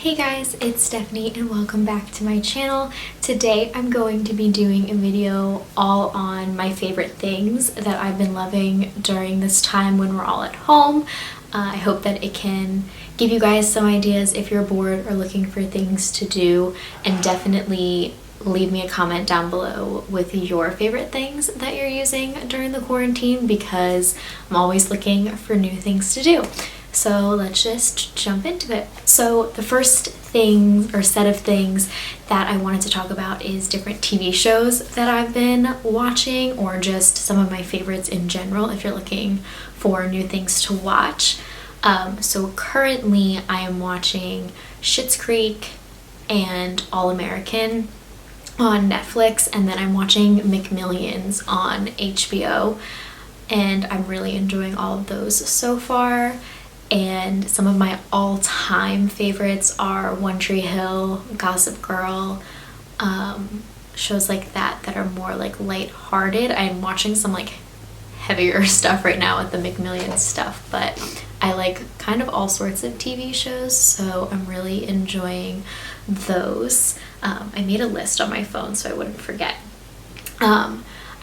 Hey guys, it's Stephanie and welcome back to my channel. Today I'm going to be doing a video all on my favorite things that I've been loving during this time when we're all at home. I hope that it can give you guys some ideas if you're bored or looking for things to do, and definitely leave me a comment down below with your favorite things that you're using during the quarantine, because I'm always looking for new things to do. So let's just jump into it. So the first thing or set of things that I wanted to talk about is different TV shows that I've been watching, or just some of my favorites in general if you're looking for new things to watch. So currently I am watching Schitt's Creek and All American on Netflix, and then I'm watching McMillions on HBO, and I'm really enjoying all of those so far. And some of my all-time favorites are One Tree Hill, Gossip Girl, shows like that are more like lighthearted. I'm watching some like heavier stuff right now with the McMillions stuff, but I like kind of all sorts of TV shows, so I'm really enjoying those. I made a list on my phone so I wouldn't forget.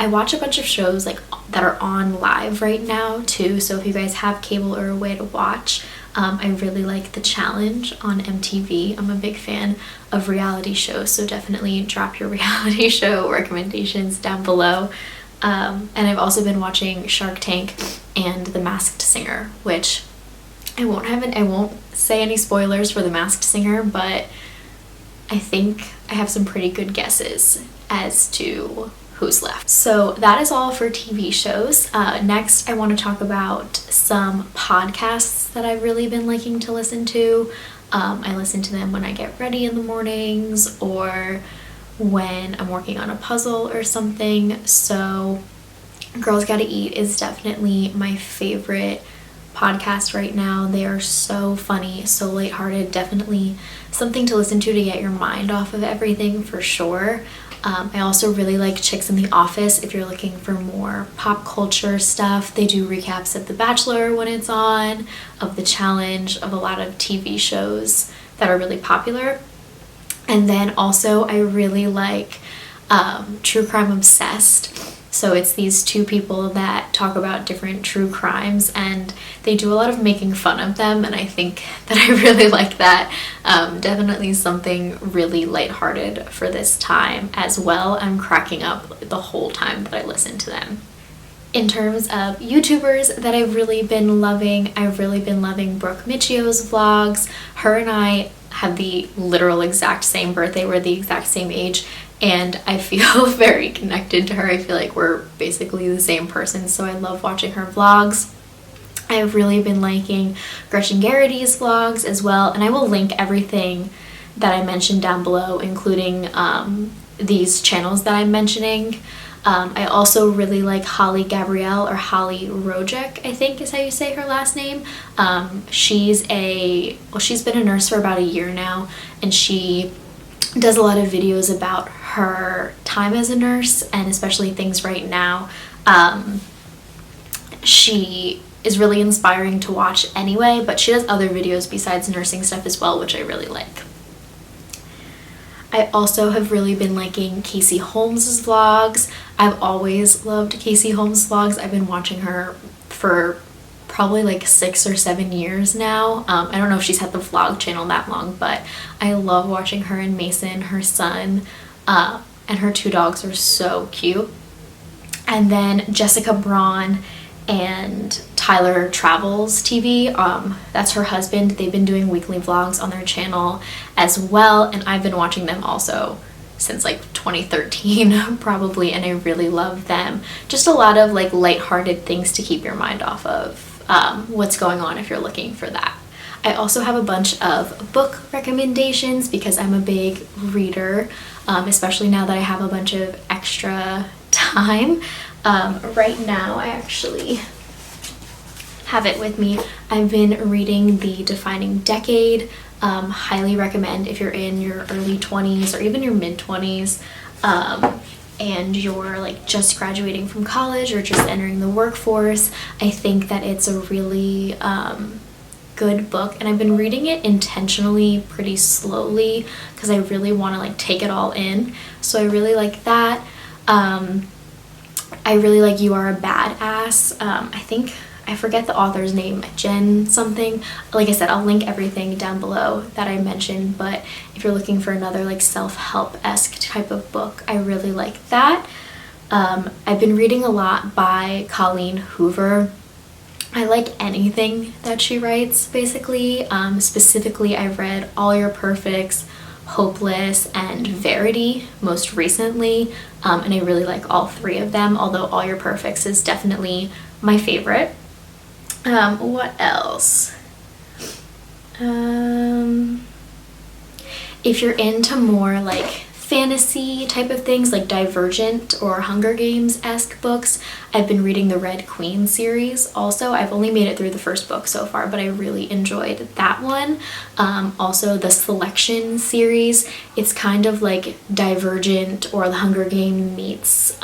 I watch a bunch of shows like that are on live right now too, so if you guys have cable or a way to watch, I really like The Challenge on MTV. I'm a big fan of reality shows, so definitely drop your reality show recommendations down below. And I've also been watching Shark Tank and The Masked Singer, which I won't say any spoilers for The Masked Singer, but I think I have some pretty good guesses as to who's left. So that is all for TV shows. Next, I want to talk about some podcasts that I've really been liking to listen to. I listen to them when I get ready in the mornings or when I'm working on a puzzle or something. So Girls Gotta Eat is definitely my favorite podcast right now. They are so funny, so lighthearted, definitely something to listen to get your mind off of everything for sure. I also really like Chicks in the Office if you're looking for more pop culture stuff. They do recaps of The Bachelor when it's on, of The Challenge, of a lot of TV shows that are really popular. And then also I really like True Crime Obsessed. So it's these two people that talk about different true crimes, and they do a lot of making fun of them, and I think that I really like that. Definitely something really lighthearted for this time as well. I'm cracking up the whole time that I listen to them. In terms of YouTubers that I've really been loving, I've really been loving Brooke Michio's vlogs. Her and I have the literal exact same birthday. We're the exact same age, and I feel very connected to her. I feel like we're basically the same person, so I love watching her vlogs. I've really been liking Gretchen Garrity's vlogs as well, and I will link everything that I mentioned down below, including these channels that I'm mentioning. I also really like Holly Gabrielle, or Holly Rojek, I think is how you say her last name. She's been a nurse for about a year now, and she does a lot of videos about her time as a nurse, and especially things right now. She is really inspiring to watch anyway, but she does other videos besides nursing stuff as well, which I really like. I also have really been liking Casey Holmes' vlogs. I've always loved Casey Holmes' vlogs. I've been watching her for probably like 6 or 7 years now. I don't know if she's had the vlog channel that long, but I love watching her and Mason, her son, and her 2 dogs are so cute. And then Jessica Braun and Tyler Travels TV, that's her husband. They've been doing weekly vlogs on their channel as well, and I've been watching them also since like 2013 probably, and I really love them. Just a lot of like lighthearted things to keep your mind off of what's going on if you're looking for that. I also have a bunch of book recommendations because I'm a big reader, especially now that I have a bunch of extra time. Right now I actually have it with me. I've been reading The Defining Decade. Highly recommend if you're in your early 20s or even your mid-20s, and you're like just graduating from college or just entering the workforce. I think that it's a really good book, and I've been reading it intentionally pretty slowly because I really want to like take it all in. So I really like that. I really like You Are a Badass. I forget the author's name, Jen something. Like I said, I'll link everything down below that I mentioned, but if you're looking for another like self-help-esque type of book, I really like that. I've been reading a lot by Colleen Hoover. I like anything that she writes, basically. Specifically, I've read All Your Perfects, Hopeless, and Verity most recently, and I really like all three of them, although All Your Perfects is definitely my favorite. What else? If you're into more like fantasy type of things, like Divergent or Hunger Games-esque books, I've been reading the Red Queen series. Also, I've only made it through the first book so far, but I really enjoyed that one. Also, the Selection series, it's kind of like Divergent or the Hunger Game meets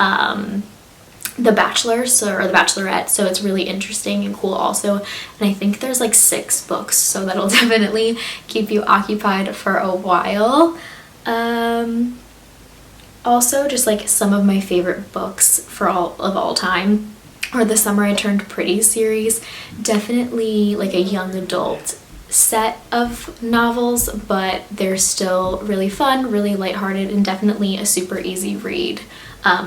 The Bachelor, or The Bachelorette, so it's really interesting and cool also. And I think there's like 6 books, so that'll definitely keep you occupied for a while. Also, just like some of my favorite books for all time are the Summer I Turned Pretty series. Definitely like a young adult set of novels, but they're still really fun, really lighthearted, and definitely a super easy read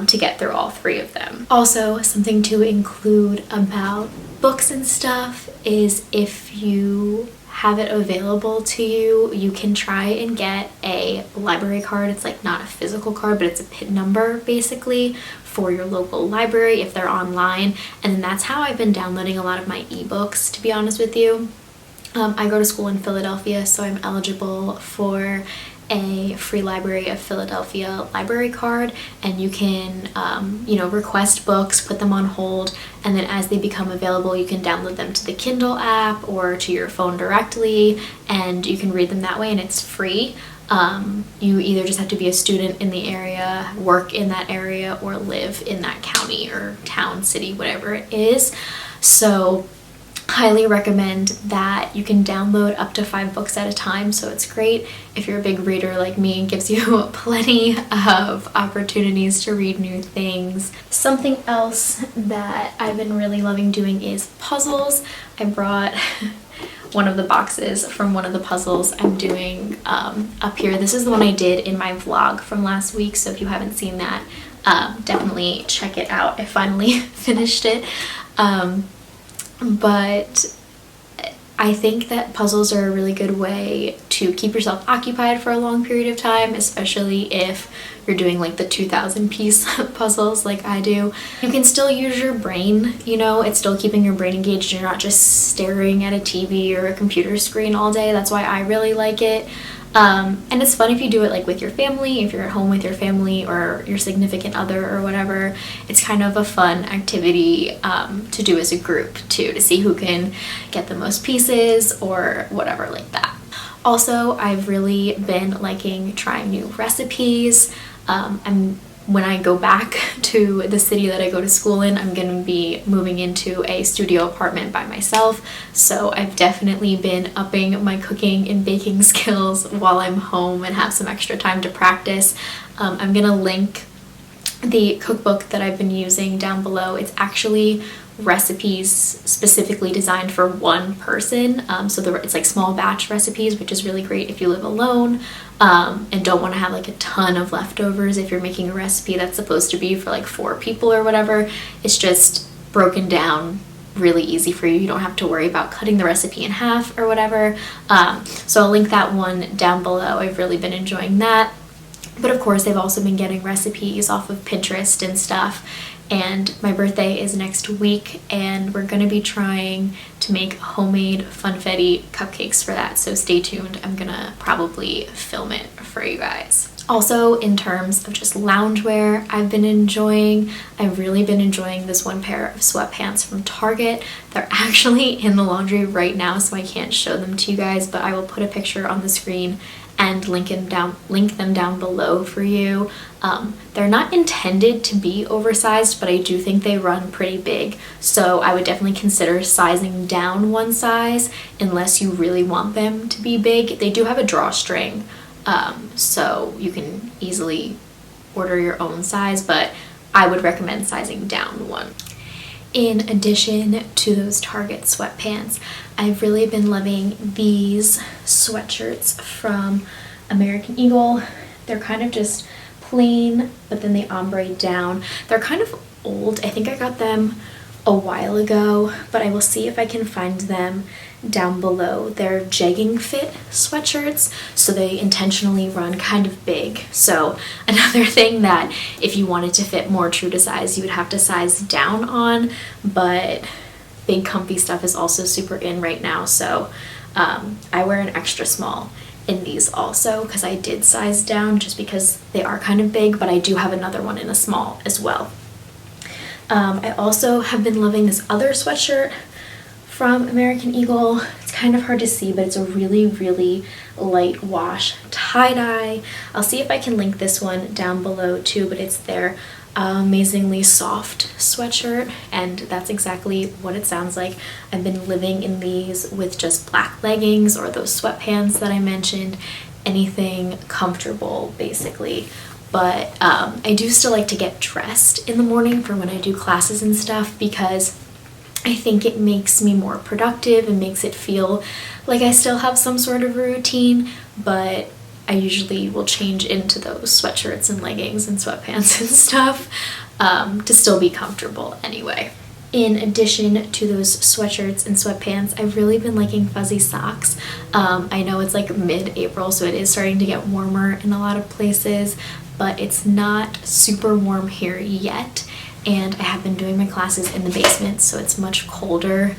to get through all 3 of them. Also, something to include about books and stuff is if you have it available to you, you can try and get a library card. It's like not a physical card, but it's a PIN number basically for your local library if they're online, and that's how I've been downloading a lot of my ebooks, to be honest with you. I go to school in Philadelphia, so I'm eligible for a Free Library of Philadelphia library card, and you can request books, put them on hold, and then as they become available you can download them to the Kindle app or to your phone directly, and you can read them that way, and it's free. You either just have to be a student in the area, work in that area, or live in that county or town, city, whatever it is. So highly recommend that. You can download up to 5 books at a time, so it's great if you're a big reader like me. It gives you plenty of opportunities to read new things. Something else that I've been really loving doing is puzzles. I brought one of the boxes from one of the puzzles I'm doing up here. This is the one I did in my vlog from last week, so if you haven't seen that, definitely check it out. I finally finished it. But I think that puzzles are a really good way to keep yourself occupied for a long period of time, especially if you're doing like the 2,000 piece puzzles like I do. You can still use your brain, it's still keeping your brain engaged. You're not just staring at a TV or a computer screen all day. That's why I really like it. And it's fun if you do it like with your family, if you're at home with your family or your significant other or whatever. It's kind of a fun activity to do as a group too, to see who can get the most pieces or whatever like that. Also, I've really been liking trying new recipes. When I go back to the city that I go to school in, I'm going to be moving into a studio apartment by myself, so I've definitely been upping my cooking and baking skills while I'm home and have some extra time to practice. I'm going to link the cookbook that I've been using down below. It's actually recipes specifically designed for one person, so it's like small batch recipes, which is really great if you live alone and don't want to have like a ton of leftovers. If you're making a recipe that's supposed to be for like 4 people or whatever, it's just broken down really easy for you. You don't have to worry about cutting the recipe in half or whatever. So I'll link that one down below. I've really been enjoying that. But of course, I've also been getting recipes off of Pinterest and stuff. And my birthday is next week, and we're going to be trying to make homemade funfetti cupcakes for that. So stay tuned. I'm going to probably film it for you guys. Also, in terms of just loungewear, I've really been enjoying this one pair of sweatpants from Target. They're actually in the laundry right now, so I can't show them to you guys, but I will put a picture on the screen and link them down below for you. They're not intended to be oversized, but I do think they run pretty big, so I would definitely consider sizing down down one size unless you really want them to be big. They do have a drawstring, so you can easily order your own size, but I would recommend sizing down one. In addition to those Target sweatpants, I've really been loving these sweatshirts from American Eagle. They're kind of just plain, but then they ombre down. They're kind of old. I think I got them a while ago, but I will see if I can find them down below. They're jegging fit sweatshirts, so they intentionally run kind of big. So another thing that if you wanted to fit more true to size, you would have to size down on, but big comfy stuff is also super in right now, so I wear an extra small in these also because I did size down just because they are kind of big, but I do have another one in a small as well. I also have been loving this other sweatshirt from American Eagle. It's kind of hard to see, but it's a really, really light wash tie-dye. I'll see if I can link this one down below too, but it's their amazingly soft sweatshirt, and that's exactly what it sounds like. I've been living in these with just black leggings or those sweatpants that I mentioned, anything comfortable basically. But I do still like to get dressed in the morning for when I do classes and stuff, because I think it makes me more productive and makes it feel like I still have some sort of routine, but I usually will change into those sweatshirts and leggings and sweatpants and stuff to still be comfortable anyway. In addition to those sweatshirts and sweatpants, I've really been liking fuzzy socks. I know it's like mid-April, so it is starting to get warmer in a lot of places, but it's not super warm here yet. And I have been doing my classes in the basement, so it's much colder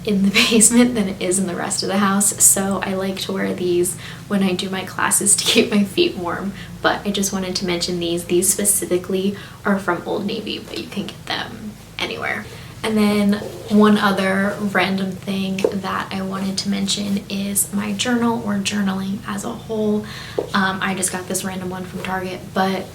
in the basement than it is in the rest of the house. So I like to wear these when I do my classes to keep my feet warm. But I just wanted to mention these. These specifically are from Old Navy, but you can get them anywhere. And then one other random thing that I wanted to mention is my journal, or journaling as a whole. I just got this random one from Target, but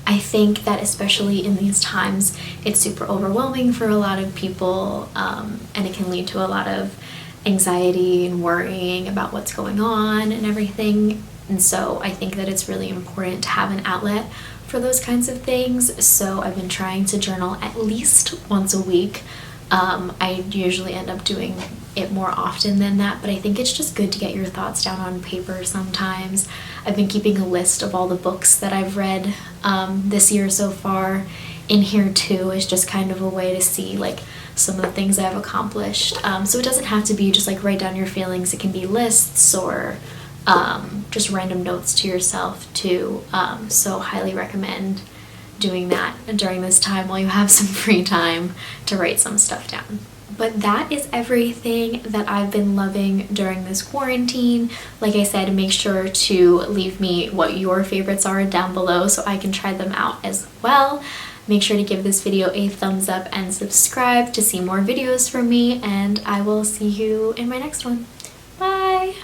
I think that especially in these times, it's super overwhelming for a lot of people, and it can lead to a lot of anxiety and worrying about what's going on and everything. And so I think that it's really important to have an outlet for those kinds of things. So I've been trying to journal at least once a week. I usually end up doing it more often than that, but I think it's just good to get your thoughts down on paper sometimes. I've been keeping a list of all the books that I've read this year so far in here too. It's just kind of a way to see like some of the things I've accomplished. So it doesn't have to be just like write down your feelings. It can be lists or just random notes to yourself too. So highly recommend doing that during this time while you have some free time to write some stuff down. But that is everything that I've been loving during this quarantine. Like I said, make sure to leave me what your favorites are down below so I can try them out as well. Make sure to give this video a thumbs up and subscribe to see more videos from me, and I will see you in my next one. Bye!